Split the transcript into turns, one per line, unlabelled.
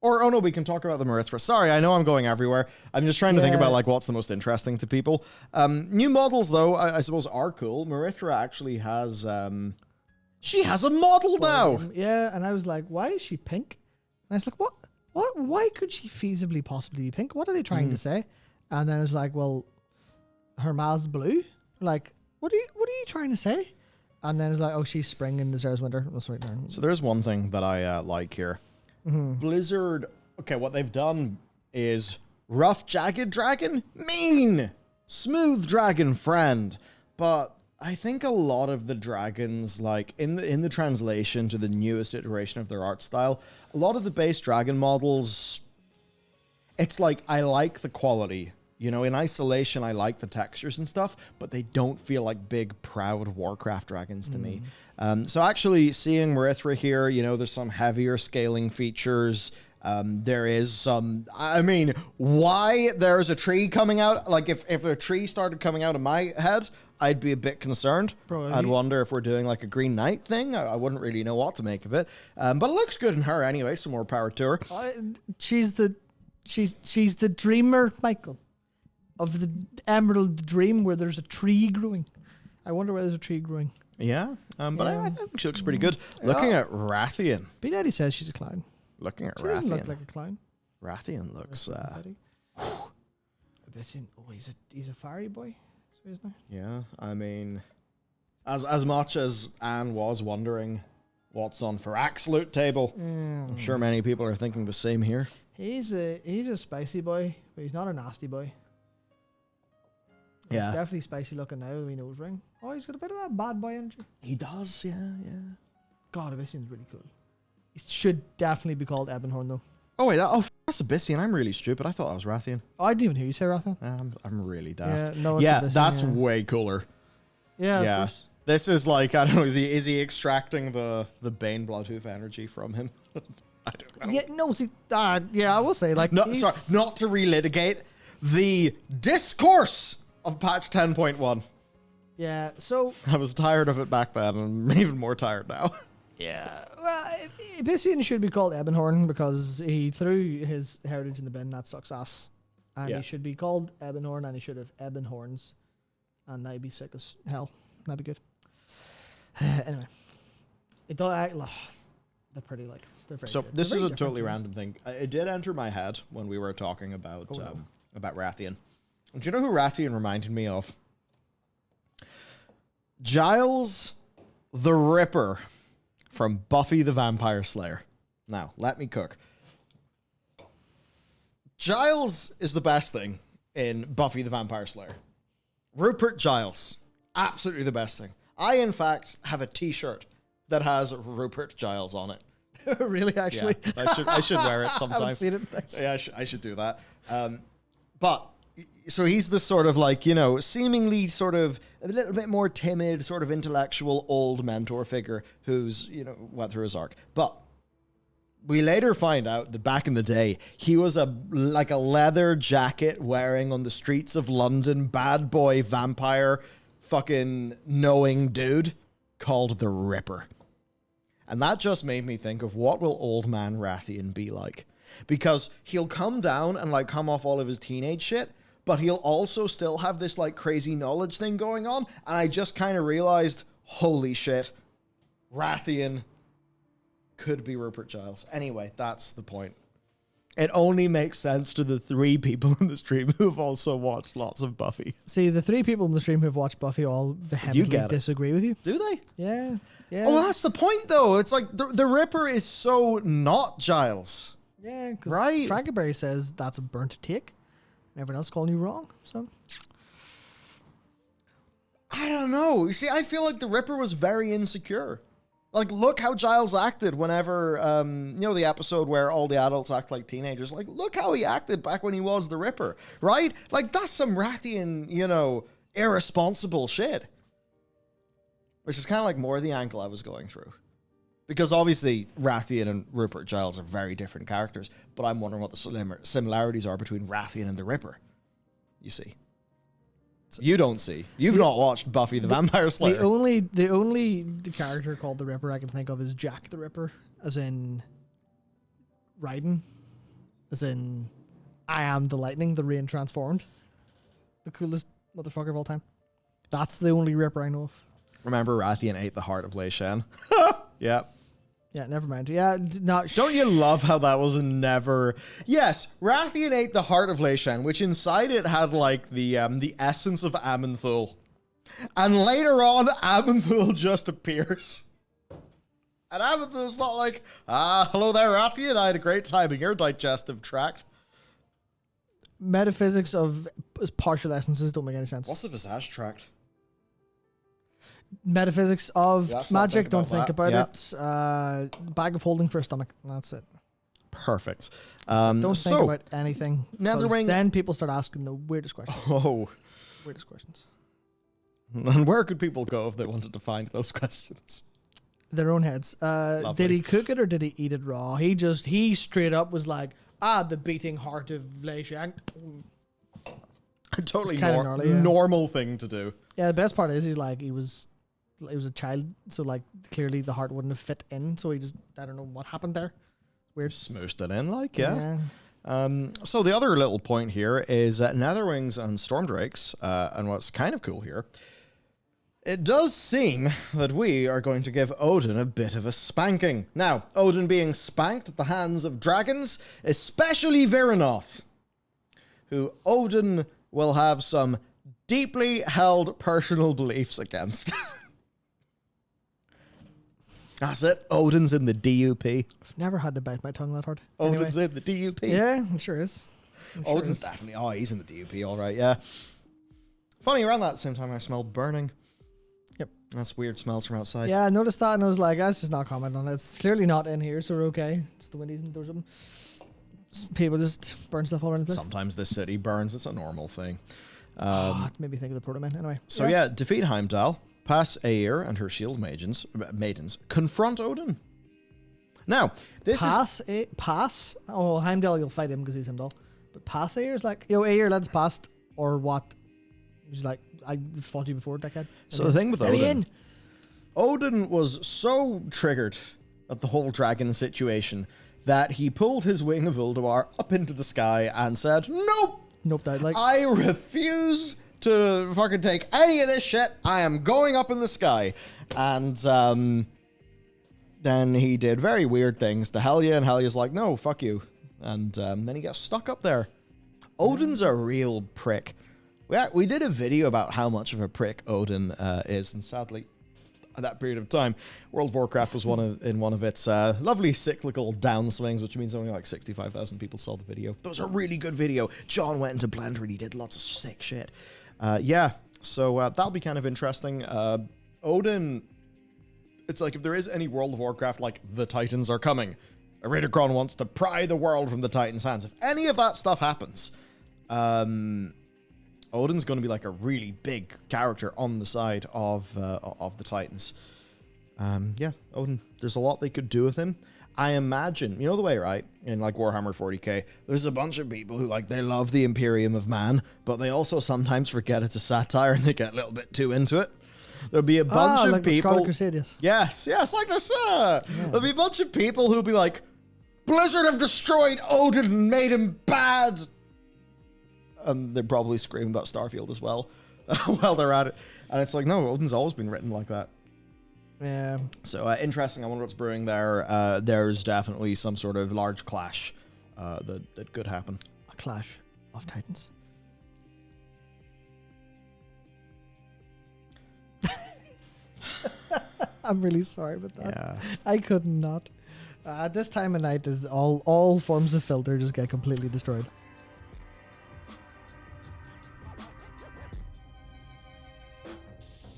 Or, oh no, we can talk about the Merithra. Sorry, I know I'm going everywhere. I'm just trying to think about like what's the most interesting to people. New models, though, I suppose are cool. Merithra actually has... she has a model now!
Yeah, and I was like, why is she pink? And I was like, what? Why could she feasibly possibly be pink? What are they trying to say? And then I was like, well, her ma's blue? Like, what are you trying to say? And then it's like, oh, she's spring and deserves winter. That's right there.
So there's one thing that I like here. Blizzard, okay, what they've done is rough, jagged dragon, mean, smooth dragon friend. But I think a lot of the dragons, like in the translation to the newest iteration of their art style, a lot of the base dragon models, it's like, I like the quality. You know, in isolation, I like the textures and stuff, but they don't feel like big, proud Warcraft dragons to me. So actually seeing Merithra here, you know, there's some heavier scaling features. There is some, I mean, why there's a tree coming out? Like if a tree started coming out of my head, I'd be a bit concerned. Probably. I'd wonder if we're doing like a Green Knight thing. I wouldn't really know what to make of it. But it looks good in her anyway, some more power to her.
She's the dreamer, Michael. Of the Emerald Dream where there's a tree growing. I wonder where there's a tree growing.
Yeah, but I think she looks pretty good. Looking at Rathian.
B Daddy says she's a clown.
Looking at
She
Rathian.
doesn't look like a clown.
Rathian looks...
Ebyssian. Oh, he's a fiery boy. So isn't he?
Yeah, I mean... As much as Anne was wondering what's on Farak's loot table, I'm sure many people are thinking the same here.
He's a spicy boy, but he's not a nasty boy.
Yeah.
He's definitely spicy looking now with a wee nose ring. Oh, he's got a bit of that bad boy energy.
He does, yeah.
God, Ebyssian's really cool. He should definitely be called Ebonhorn, though.
Oh, wait, that's Ebyssian. I'm really stupid. I thought that was Rathian.
Oh, I didn't even hear you say Rathian.
I'm really daft.
Yeah, no, it's Ebyssian,
that's way cooler.
Yeah,
Yeah.
of course.
This is like, I don't know, is he extracting the Bane Bloodhoof energy from him? I don't know.
Yeah, no, see, I will say, like...
No, sorry, not to relitigate the discourse of patch 10.1.
Yeah, so...
I was tired of it back then, and I'm even more tired now.
Yeah, well, Ebyssian should be called Ebonhorn because he threw his heritage in the bin. That sucks ass. And he should be called Ebonhorn, and he should have Ebon horns. And that'd be sick as hell. That'd be good. Anyway. They're pretty, like... They're very
So
good.
this
They're
is
very
a totally
different.
random thing. It did enter my head when we were talking about
no.
about Rathian. Do you know who Rathian reminded me of? Giles the Ripper from Buffy the Vampire Slayer. Now, let me cook. Giles is the best thing in Buffy the Vampire Slayer. Rupert Giles. Absolutely the best thing. I, in fact, have a t-shirt that has Rupert Giles on it.
Really, actually?
Yeah, I should wear it sometime.
I haven't seen it. Thanks.
Yeah, I should do that. But so he's this sort of like, you know, seemingly sort of a little bit more timid, sort of intellectual old mentor figure who's, you know, went through his arc. But we later find out that back in the day, he was a leather jacket wearing on the streets of London, bad boy vampire fucking knowing dude called the Ripper. And that just made me think of what will old man Rathian be like? Because he'll come down and like come off all of his teenage shit, but he'll also still have this like crazy knowledge thing going on. And I just kind of realized, holy shit, Rathian could be Rupert Giles. Anyway, that's the point. It only makes sense to the 3 people in the stream who've also watched lots of Buffy.
See, the 3 people in the stream who've watched Buffy all vehemently disagree with you.
Do they?
Yeah. Yeah.
Oh, that's the point, though. It's like the Ripper is so not Giles.
Yeah, because
right.
Frankenberry says that's a burnt take. And everyone else calling you wrong. So
I don't know. You see, I feel like the Ripper was very insecure. Like, look how Giles acted whenever, you know, the episode where all the adults act like teenagers. Like, look how he acted back when he was the Ripper, right? Like, that's some Rathian, you know, irresponsible shit. Which is kind of like more the angle I was going through. Because obviously, Rathian and Rupert Giles are very different characters, but I'm wondering what the similarities are between Rathian and the Ripper. You see. You don't see. You've not watched Buffy the Vampire Slayer.
The only character called the Ripper I can think of is Jack the Ripper, as in Raiden As in, I am the lightning, the rain transformed. The coolest motherfucker of all time. That's the only Ripper I know of.
Remember, Rathian ate the heart of Lei Shen. Yeah.
Yeah, never mind. Yeah, not.
Don't you love how that was never? Yes, Rathian ate the heart of Lei Shen, which inside it had like the essence of Amenthul, and later on, Amenthul just appears, and Amenthul's not like, hello there, Rathian. I had a great time in your digestive tract.
Metaphysics of partial essences don't make any sense.
What's the visage tract?
Metaphysics of magic, don't think about
Yeah.
it. Bag of holding for a stomach. That's it.
Perfect.
Don't think
so,
about anything. 'Cause
Netherwing-
then people start asking the weirdest questions.
oh,
Weirdest questions.
and where could people go if they wanted to find those questions?
Their own heads. Did he cook it or did he eat it raw? He straight up was like, the beating heart of Lei Shen.
Totally
It's kinda gnarly, yeah.
normal thing to do.
Yeah, the best part is he's like, he was a child, so like clearly the heart wouldn't have fit in, so he just, I don't know what happened there. Weird.
Smooshed it in, like, yeah. So the other little point here is Netherwings and Stormdrakes, and what's kind of cool here, it does seem that we are going to give Odyn a bit of a spanking. Now, Odyn being spanked at the hands of dragons, especially Virinoth, who Odyn will have some deeply held personal beliefs against. That's it. Odin's in the DUP.
I've never had to bite my tongue that hard. Anyway.
Odin's in the DUP.
Yeah, it sure is.
Odin's definitely. Oh, he's in the DUP. All right. Yeah. Funny, around that same time, I smelled burning.
Yep.
That's weird smells from outside.
Yeah, I noticed that and I was like, let's just not comment on it. It's clearly not in here, so we're okay. It's the windies and doors open. People just burn stuff all around the place.
Sometimes the city burns. It's a normal thing.
It made me think of the Proto-Man. Anyway.
So yeah, defeat Heimdall, pass Aer and her shield maidens, confront Odin. Now, this
pass. Oh, Heimdall, you'll fight him because he's Heimdall. But pass Aer's like, yo, Aer, let's pass. Or what? He's like, I fought you before, dickhead.
So the thing with Odin was so triggered at the whole dragon situation that he pulled his wing of Ulduar up into the sky and said, nope!
Nope, died like.
I refuse to fucking take any of this shit. I am going up in the sky. And then he did very weird things to Helya, and Helya's like, no, fuck you. And then he gets stuck up there. Odin's a real prick. We did a video about how much of a prick Odin is, and sadly, at that period of time, World of Warcraft was in one of its lovely cyclical downswings, which means only like 65,000 people saw the video. But it was a really good video. John went into Blender and he did lots of sick shit. So that'll be kind of interesting. Odin, it's like if there is any World of Warcraft, like the Titans are coming. Eridikron wants to pry the world from the Titans' hands. If any of that stuff happens, Odin's going to be like a really big character on the side of the Titans. Odin, there's a lot they could do with him. I imagine, you know the way, right? In like Warhammer 40k, there's a bunch of people who like, they love the Imperium of Man, but they also sometimes forget it's a satire and they get a little bit too into it. There'll be a bunch of
like
people.
The Scarlet Crusades.
Yes, like this. There'll be a bunch of people who'll be like, Blizzard have destroyed Odin and made him bad. They're probably screaming about Starfield as well while they're at it. And it's like, no, Odin's always been written like that.
Yeah.
So interesting. I wonder what's brewing there. There's definitely some sort of large clash that could happen.
A clash of Titans. I'm really sorry about that.
Yeah.
I could not. At this time of night, is all forms of filter just get completely destroyed.